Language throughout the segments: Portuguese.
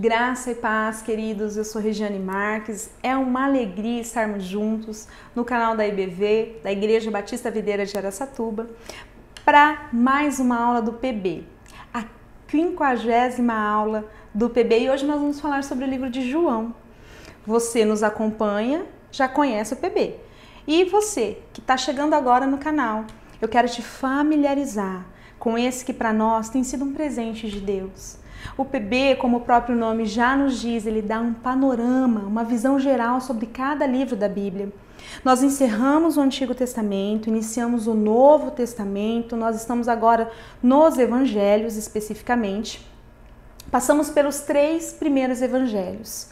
Graça e paz, queridos. Eu sou Regiane Marques. É uma alegria estarmos juntos no canal da IBV, da Igreja Batista Videira de Araçatuba, para mais uma aula do PB, a 50ª aula do PB. E hoje nós vamos falar sobre o livro de João. Você nos acompanha, já conhece o PB. E você que está chegando agora no canal, eu quero te familiarizar com esse que para nós tem sido um presente de Deus. O PB, como o próprio nome já nos diz, ele dá um panorama, uma visão geral sobre cada livro da Bíblia. Nós encerramos o Antigo Testamento, iniciamos o Novo Testamento, nós estamos agora nos Evangelhos especificamente. Passamos pelos 3 primeiros Evangelhos.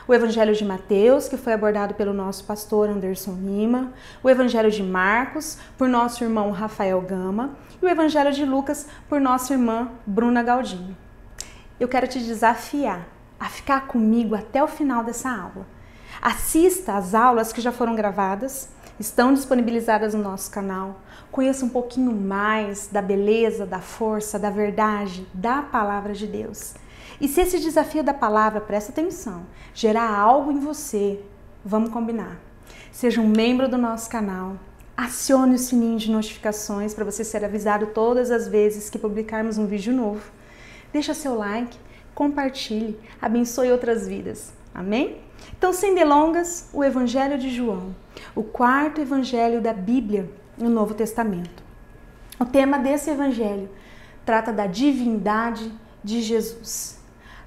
O Evangelho de Mateus, que foi abordado pelo nosso pastor Anderson Lima, o Evangelho de Marcos, por nosso irmão Rafael Gama, e o Evangelho de Lucas, por nossa irmã Bruna Galdino. Eu quero te desafiar a ficar comigo até o final dessa aula. Assista às aulas que já foram gravadas, estão disponibilizadas no nosso canal. Conheça um pouquinho mais da beleza, da força, da verdade, da palavra de Deus. E se esse desafio da palavra, presta atenção, gerar algo em você, vamos combinar. Seja um membro do nosso canal, acione o sininho de notificações para você ser avisado todas as vezes que publicarmos um vídeo novo. Deixa seu like, compartilhe, abençoe outras vidas. Amém? Então, sem delongas, o Evangelho de João, o 4º Evangelho da Bíblia no Novo Testamento. O tema desse Evangelho trata da divindade de Jesus.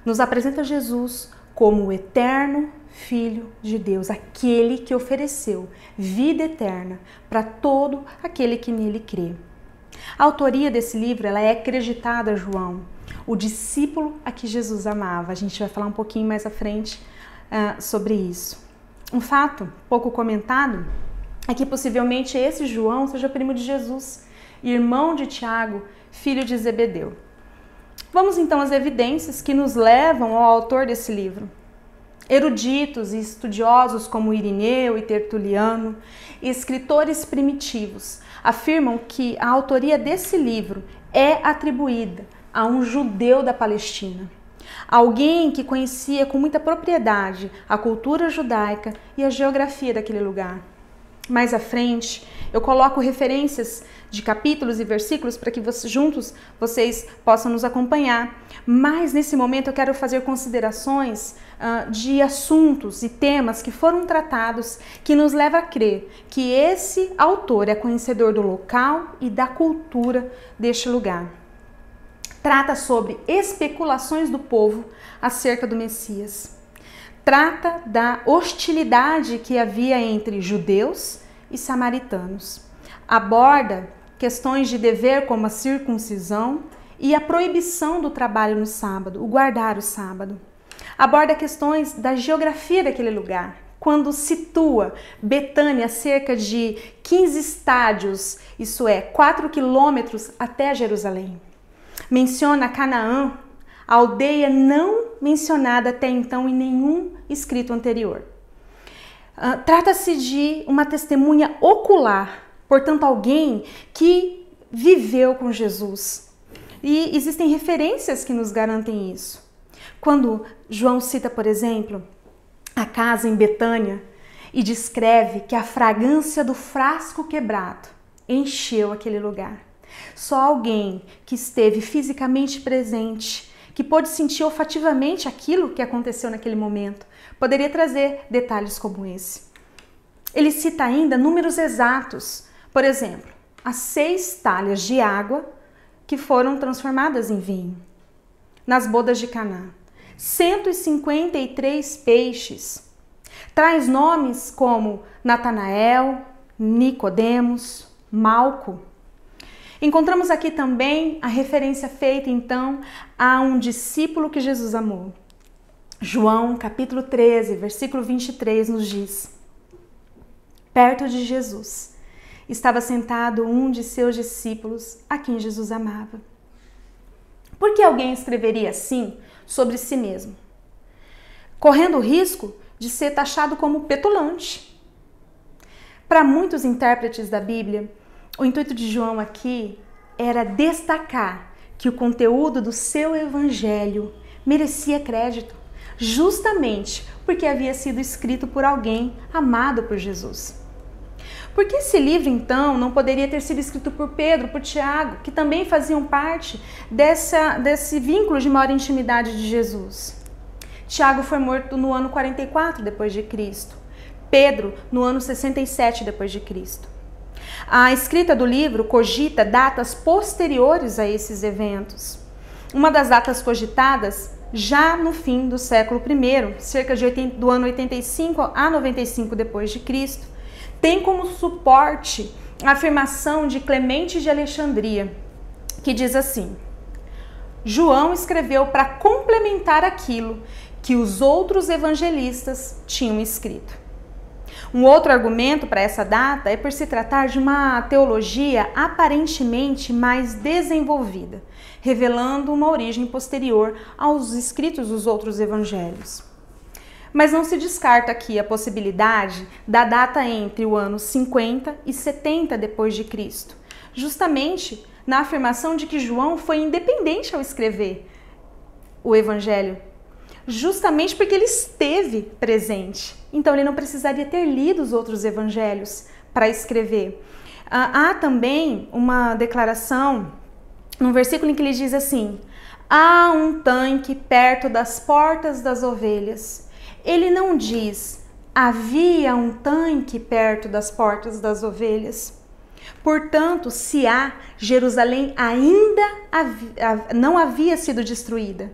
Nos apresenta Jesus como o eterno Filho de Deus, aquele que ofereceu vida eterna para todo aquele que nele crê. A autoria desse livro ela é acreditada a João, o discípulo a que Jesus amava. A gente vai falar um pouquinho mais à frente sobre isso. Um fato pouco comentado é que possivelmente esse João seja primo de Jesus, irmão de Tiago, filho de Zebedeu. Vamos então às evidências que nos levam ao autor desse livro. Eruditos e estudiosos como Irineu e Tertuliano, e escritores primitivos, afirmam que a autoria desse livro é atribuída a um judeu da Palestina, alguém que conhecia com muita propriedade a cultura judaica e a geografia daquele lugar. Mais à frente, eu coloco referências de capítulos e versículos para que juntos vocês possam nos acompanhar. Mas nesse momento eu quero fazer considerações de assuntos e temas que foram tratados que nos leva a crer que esse autor é conhecedor do local e da cultura deste lugar. Trata sobre especulações do povo acerca do Messias. Trata da hostilidade que havia entre judeus e samaritanos. Aborda questões de dever como a circuncisão e a proibição do trabalho no sábado, o guardar o sábado. Aborda questões da geografia daquele lugar, quando situa Betânia a cerca de 15 estádios, isso é, 4 quilômetros até Jerusalém. Menciona Canaã, a aldeia não mencionada até então em nenhum escrito anterior. Trata-se de uma testemunha ocular, portanto alguém que viveu com Jesus. E existem referências que nos garantem isso. Quando João cita, por exemplo, a casa em Betânia e descreve que a fragrância do frasco quebrado encheu aquele lugar. Só alguém que esteve fisicamente presente, que pôde sentir olfativamente aquilo que aconteceu naquele momento, poderia trazer detalhes como esse. Ele cita ainda números exatos, por exemplo, as 6 talhas de água que foram transformadas em vinho. Nas bodas de Caná, 153 peixes. Traz nomes como Natanael, Nicodemos, Malco. Encontramos aqui também a referência feita, então, a um discípulo que Jesus amou. João, capítulo 13, versículo 23, nos diz: perto de Jesus estava sentado um de seus discípulos, a quem Jesus amava. Por que alguém escreveria assim sobre si mesmo? Correndo o risco de ser taxado como petulante. Para muitos intérpretes da Bíblia, o intuito de João aqui era destacar que o conteúdo do seu evangelho merecia crédito, justamente porque havia sido escrito por alguém amado por Jesus. Por que esse livro, então, não poderia ter sido escrito por Pedro, por Tiago, que também faziam parte desse vínculo de maior intimidade de Jesus? Tiago foi morto no ano 44 depois de Cristo. Pedro no ano 67 depois de Cristo. A escrita do livro cogita datas posteriores a esses eventos. Uma das datas cogitadas já no fim do século I, cerca do ano 85 a 95 depois de Cristo, tem como suporte a afirmação de Clemente de Alexandria, que diz assim: João escreveu para complementar aquilo que os outros evangelistas tinham escrito. Um outro argumento para essa data é por se tratar de uma teologia aparentemente mais desenvolvida, revelando uma origem posterior aos escritos dos outros evangelhos. Mas não se descarta aqui a possibilidade da data entre o ano 50 e 70 depois de Cristo, justamente na afirmação de que João foi independente ao escrever o evangelho, justamente porque ele esteve presente. Então ele não precisaria ter lido os outros evangelhos para escrever. Há também uma declaração no versículo em que ele diz assim: há um tanque perto das portas das ovelhas. Ele não diz: havia um tanque perto das portas das ovelhas. Portanto, se há, Jerusalém ainda não havia sido destruída,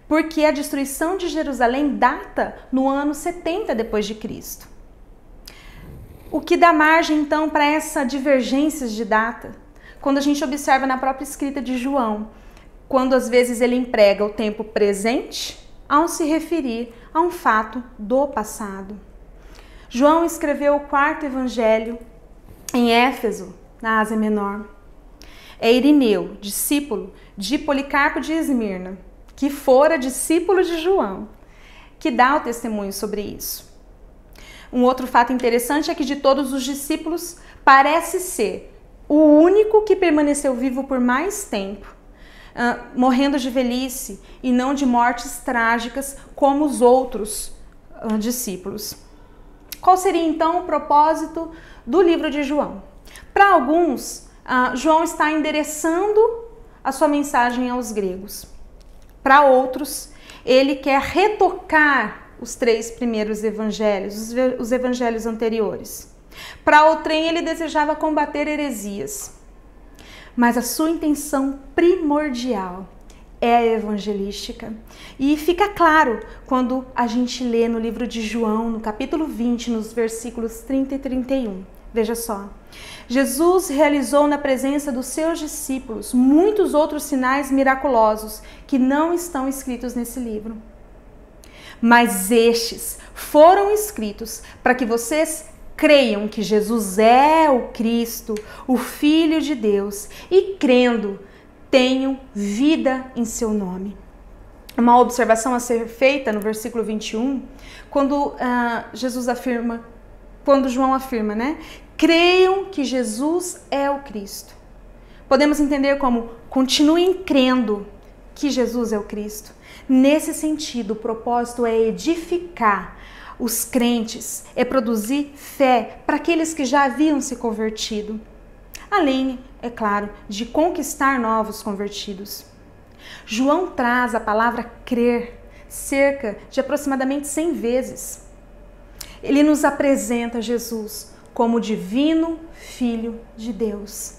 porque a destruição de Jerusalém data no ano 70 depois de Cristo. O que dá margem então para essa divergência de data? Quando a gente observa na própria escrita de João, quando às vezes ele emprega o tempo presente ao se referir a um fato do passado. João escreveu o quarto evangelho em Éfeso, na Ásia Menor. É Irineu, discípulo de Policarpo de Esmirna, que fora discípulo de João, que dá o testemunho sobre isso. Um outro fato interessante é que de todos os discípulos, parece ser o único que permaneceu vivo por mais tempo, morrendo de velhice e não de mortes trágicas como os outros discípulos. Qual seria então o propósito do livro de João? Para alguns, João está endereçando a sua mensagem aos gregos. Para outros, ele quer retocar os 3 primeiros evangelhos, os evangelhos anteriores. Para outrem, ele desejava combater heresias. Mas a sua intenção primordial é a evangelística. E fica claro quando a gente lê no livro de João, no capítulo 20, nos versículos 30 e 31. Veja só. Jesus realizou na presença dos seus discípulos muitos outros sinais miraculosos que não estão escritos nesse livro. Mas estes foram escritos para que vocês creiam que Jesus é o Cristo, o Filho de Deus, e crendo, tenham vida em seu nome. Uma observação a ser feita no versículo 21, quando João afirma, né? Creiam que Jesus é o Cristo. Podemos entender como continuem crendo que Jesus é o Cristo. Nesse sentido, o propósito é edificar os crentes, é produzir fé para aqueles que já haviam se convertido. Além, é claro, de conquistar novos convertidos. João traz a palavra crer cerca de aproximadamente 100 vezes. Ele nos apresenta Jesus como o divino Filho de Deus.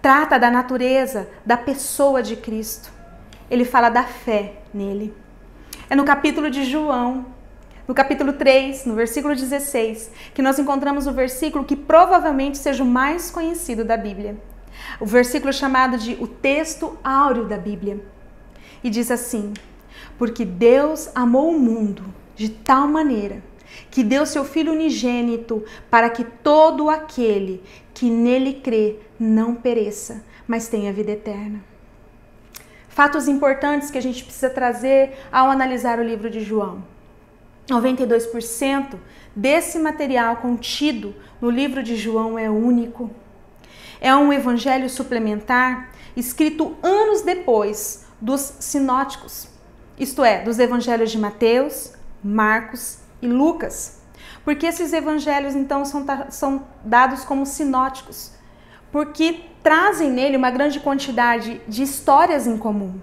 Trata da natureza, da pessoa de Cristo. Ele fala da fé nele. É no capítulo de João, no capítulo 3, no versículo 16, que nós encontramos o versículo que provavelmente seja o mais conhecido da Bíblia. O versículo chamado de o texto áureo da Bíblia. E diz assim: porque Deus amou o mundo de tal maneira que deu seu Filho unigênito para que todo aquele que nele crê não pereça, mas tenha vida eterna. Fatos importantes que a gente precisa trazer ao analisar o livro de João. 92% desse material contido no livro de João é único. É um evangelho suplementar escrito anos depois dos sinóticos. isto é, dos evangelhos de Mateus, Marcos e Lucas. Porque esses evangelhos, então, são dados como sinóticos, porque trazem nele uma grande quantidade de histórias em comum,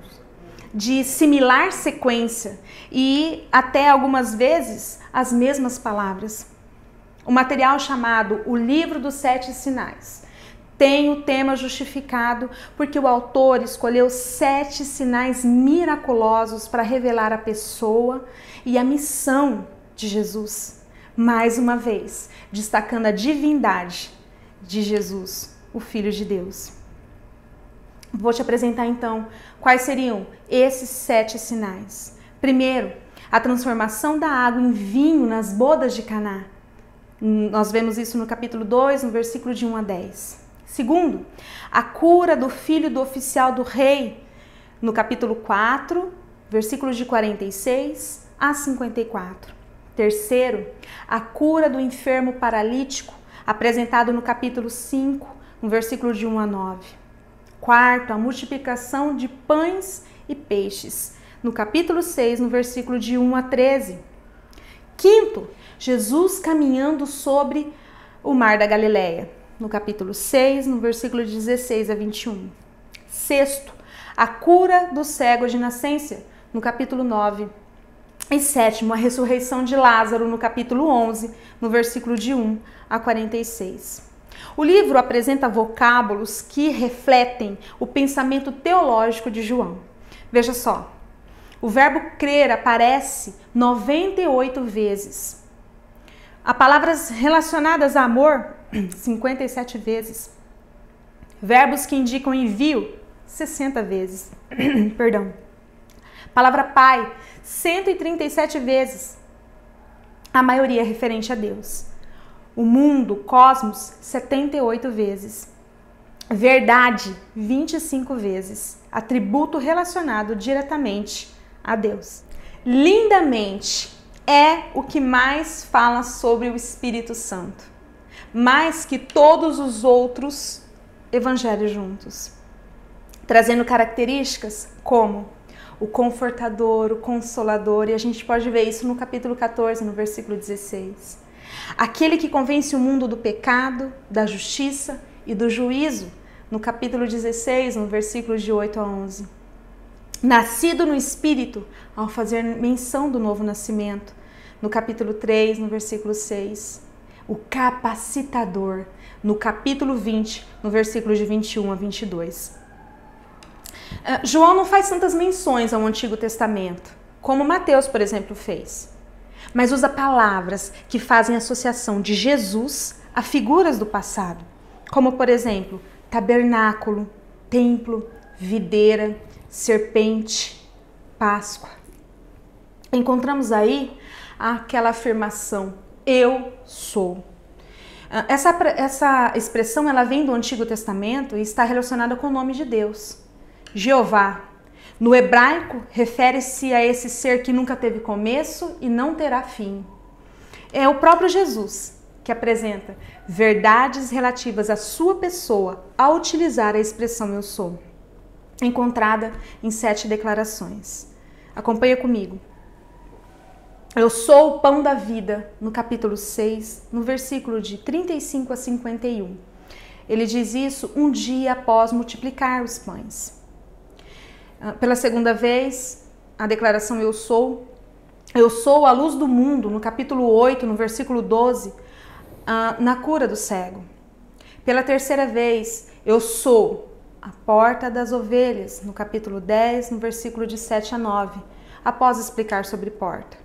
de similar sequência e até algumas vezes as mesmas palavras. O material chamado O Livro dos Sete Sinais tem o tema justificado porque o autor escolheu 7 sinais miraculosos para revelar a pessoa e a missão de Jesus. Mais uma vez, destacando a divindade de Jesus, o Filho de Deus. Vou te apresentar então quais seriam esses 7 sinais. Primeiro, a transformação da água em vinho nas bodas de Caná. Nós vemos isso no capítulo 2, no versículo de 1 a 10. Segundo, a cura do filho do oficial do rei, no capítulo 4, versículos de 46 a 54. Terceiro, a cura do enfermo paralítico, apresentado no capítulo 5, no versículo de 1 a 9. Quarto, a multiplicação de pães e peixes, no capítulo 6, no versículo de 1 a 13. Quinto, Jesus caminhando sobre o mar da Galileia, no capítulo 6, no versículo de 16 a 21. Sexto, a cura do cego de nascença, no capítulo 9. E sétimo, a ressurreição de Lázaro, no capítulo 11, no versículo de 1 a 46. O livro apresenta vocábulos que refletem o pensamento teológico de João. Veja só, o verbo crer aparece 98 vezes. Há palavras relacionadas a amor, 57 vezes. Verbos que indicam envio, 60 vezes. Perdão. Palavra pai, 137 vezes. A maioria é referente a Deus. O mundo, cosmos, 78 vezes. Verdade, 25 vezes. Atributo relacionado diretamente a Deus. Lindamente é o que mais fala sobre o Espírito Santo, mais que todos os outros evangelhos juntos, trazendo características como o confortador, o consolador, e a gente pode ver isso no capítulo 14, no versículo 16. Aquele que convence o mundo do pecado, da justiça e do juízo, no capítulo 16, no versículos de 8 a 11. Nascido no Espírito, ao fazer menção do novo nascimento, no capítulo 3, no versículo 6. O capacitador, no capítulo 20, no versículo de 21 a 22. João não faz tantas menções ao Antigo Testamento, como Mateus, por exemplo, fez, mas usa palavras que fazem associação de Jesus a figuras do passado, como, por exemplo, tabernáculo, templo, videira, serpente, Páscoa. Encontramos aí aquela afirmação, eu sou. Essa expressão ela vem do Antigo Testamento e está relacionada com o nome de Deus, Jeová. No hebraico, refere-se a esse ser que nunca teve começo e não terá fim. É o próprio Jesus que apresenta verdades relativas à sua pessoa ao utilizar a expressão eu sou, encontrada em 7 declarações. Acompanha comigo. Eu sou o pão da vida, no capítulo 6, no versículo de 35 a 51. Ele diz isso um dia após multiplicar os pães. Pela segunda vez, a declaração eu sou a luz do mundo, no capítulo 8, no versículo 12, na cura do cego. Pela terceira vez, eu sou a porta das ovelhas, no capítulo 10, no versículo de 7 a 9, após explicar sobre porta.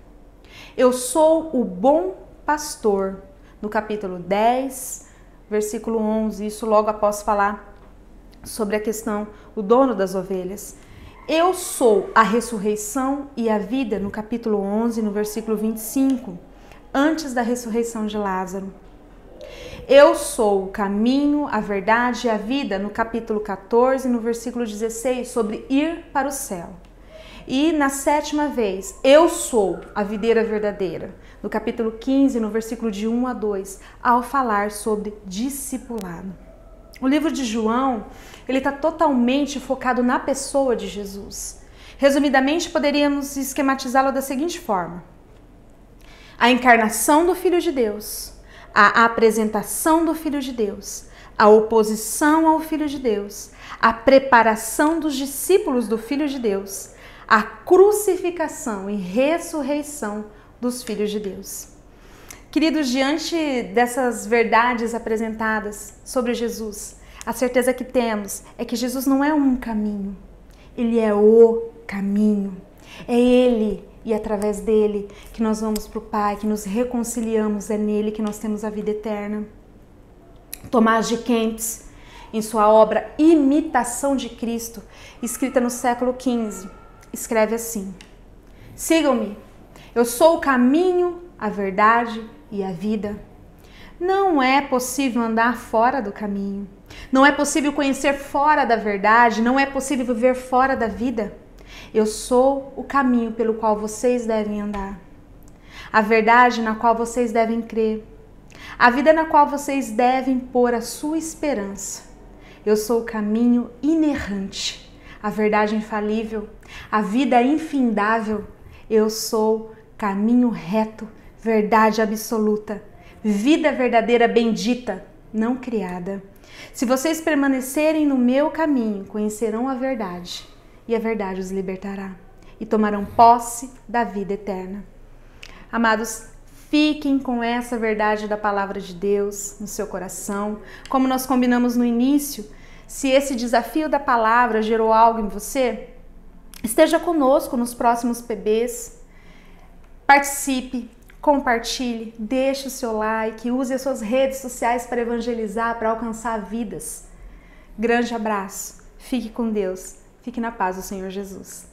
Eu sou o bom pastor, no capítulo 10, versículo 11, isso logo após falar sobre a questão do dono das ovelhas. Eu sou a ressurreição e a vida, no capítulo 11, no versículo 25, antes da ressurreição de Lázaro. Eu sou o caminho, a verdade e a vida, no capítulo 14, no versículo 16, sobre ir para o céu. E na sétima vez, eu sou a videira verdadeira, no capítulo 15, no versículo de 1 a 2, ao falar sobre discipulado. O livro de João, ele está totalmente focado na pessoa de Jesus. Resumidamente, poderíamos esquematizá-lo da seguinte forma: a encarnação do Filho de Deus, a apresentação do Filho de Deus, a oposição ao Filho de Deus, a preparação dos discípulos do Filho de Deus, a crucificação e ressurreição dos filhos de Deus. Queridos, diante dessas verdades apresentadas sobre Jesus, a certeza que temos é que Jesus não é um caminho, Ele é o caminho. É Ele e através dele que nós vamos para o Pai, que nos reconciliamos, é nele que nós temos a vida eterna. Tomás de Kempis, em sua obra Imitação de Cristo, escrita no século XV, escreve assim: sigam-me, eu sou o caminho, a verdade e a vida. Não é possível andar fora do caminho, não é possível conhecer fora da verdade, não é possível viver fora da vida. Eu sou o caminho pelo qual vocês devem andar, a verdade na qual vocês devem crer, a vida na qual vocês devem pôr a sua esperança. Eu sou o caminho inerrante, a verdade infalível, a vida infindável. Eu sou caminho reto, verdade absoluta, vida verdadeira bendita, não criada. Se vocês permanecerem no meu caminho, conhecerão a verdade, e a verdade os libertará, e tomarão posse da vida eterna. Amados, fiquem com essa verdade da palavra de Deus no seu coração. Como nós combinamos no início, se esse desafio da palavra gerou algo em você, esteja conosco nos próximos PBs. Participe, compartilhe, deixe o seu like, use as suas redes sociais para evangelizar, para alcançar vidas. Grande abraço, fique com Deus, fique na paz do Senhor Jesus.